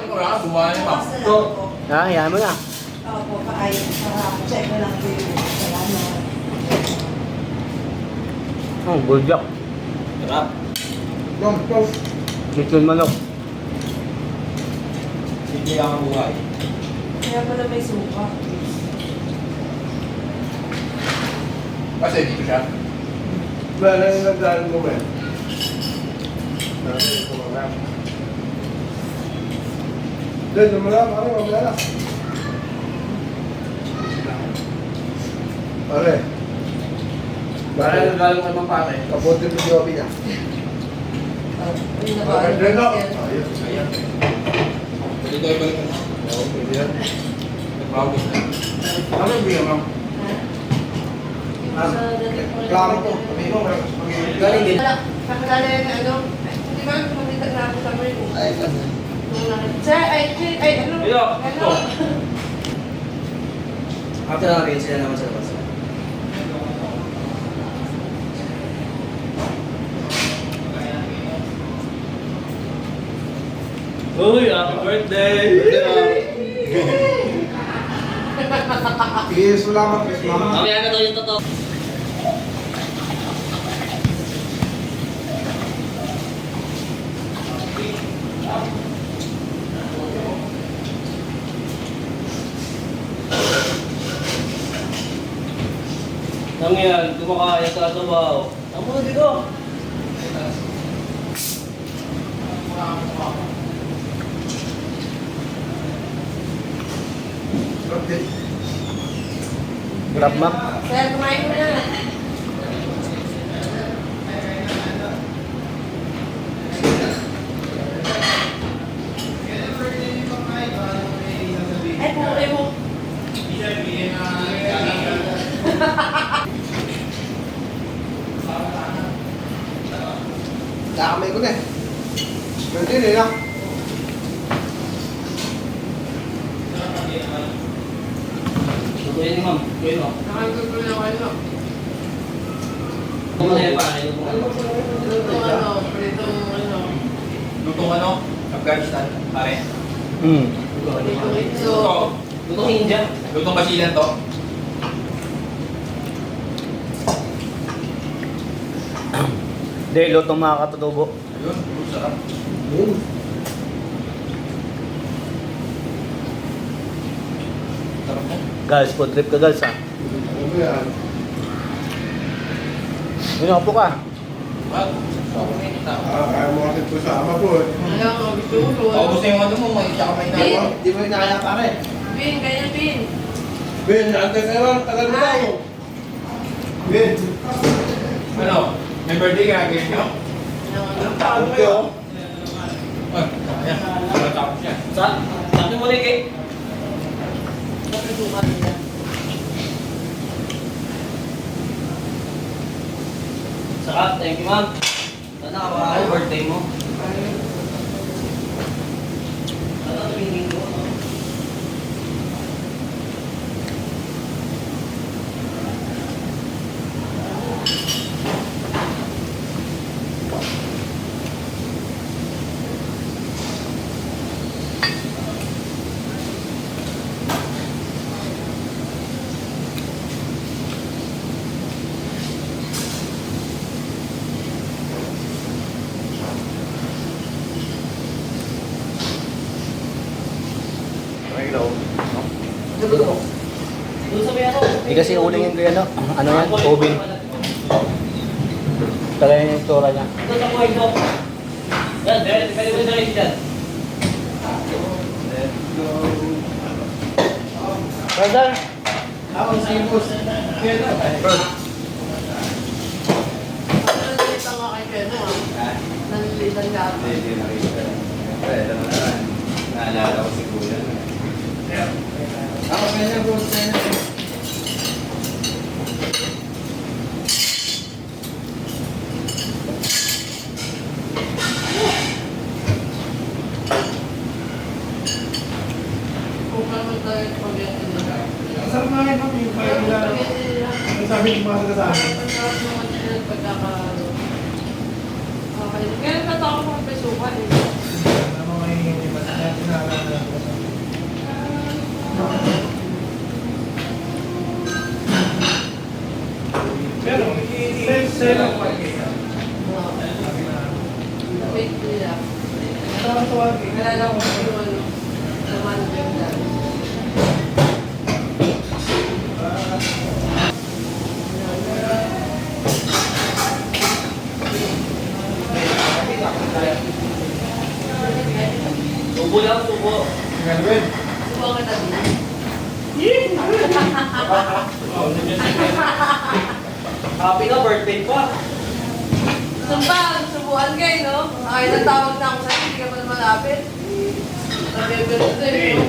Wala ka, buwan niya pa. Hayaan mo na. Opo, kaayos. Check mo lang din. Salamat. Bulldog. Sarap. Chicken manok. Hindi lang ang buhay. Kaya pala may suka. Kasi dito siya. Wala yung nagdaan mo ba? Doon, lumalang. Ano, lumalang. Pare. Para nagalang kay Mapate. Kapote mo si Obi niya. Ay, Pwede na. nabalik. Ayun. Pwede tayo balikan. Oo, pwede yan. Nag-progress na. Ano yung biya, ma'am? Klaro to. Sabi mo, galing din. Kakilala yung ano, di ba, kumita na ako sa mga Ay, kasi. Sir, ano? Ayo, Ano? After natin sila naman sa labas. Uy, happy birthday! Yes, salamat, yes, mama. Mamaya na daw yung totoo. Nang yan, kumakaya sa sabaw. Ang muna dito! Okay. Grab map. Sir, kumain mo na. Ay, pumuli mo. Nakamay ko na eh. Pwede rin ah. Tutuin ni ma'am. Tutuin mo. Nakagagawin ako ano. Tutuin pa. Tutuin Ano, pritong ano. Lutong ano? Afghanistan. Pare. Pritong itso. Lutong India. Lutong Basilan to. Hindi, lutong mga katutubo. Ayun, sarap. Sarap mo. Guys, food trip ka guys ha. Ano yan? Upo ka. Wag. Kaya mo kasi po sa ama po eh. Wala nga, gusto ko. Paubos na yung ano mo, may isa ka may nawa. Di mo inaya pare. Bin, kaya Bin. Ben, antay ka naman. Tagal mo daw. Ben. Ano? May birthday ka, ganyan nyo? Ano? Okay oh. Ay, ayan. Tapos yan. Saan mo na yung cake? Napitukan nila. Saka, thank you ma'am. Sana ka ba ako birthday mo? Sana tumingin ko. Doon sa may ano? Hindi kasi uling yung ano. Ano yan? Oven. Talaga yung itsura niya. Doon sa kuhay ko. Yan, pwede mo na rin dyan. Let's go. Brother! Ako sa iyo boss. Nalilitan nga kay Keno ah. Nalilitan nga ako. Hindi nakita. Pwede naman. Naalala ko si Kuya. Ako kanya boss. Kung kami tayo pag-itin nila. Ang sarap nga yun, yung kaya nila. Ang sabi ng mga sa akin. Ang sarap naman sila pagkakaroon. Okay. Kaya natatakot ako pesukan eh. Ano may iba na natin na nila. Tawag-tawag. Nalala ko yung ano, naman bigla. Tubo lang, tubo. Galwin. Subukan kita din. Happy na, birthday pa. Sumbang, subukan kayo, no? Ay, natawag na ako sa'yo, hindi ka pa na malapit. Nabibirthday, no?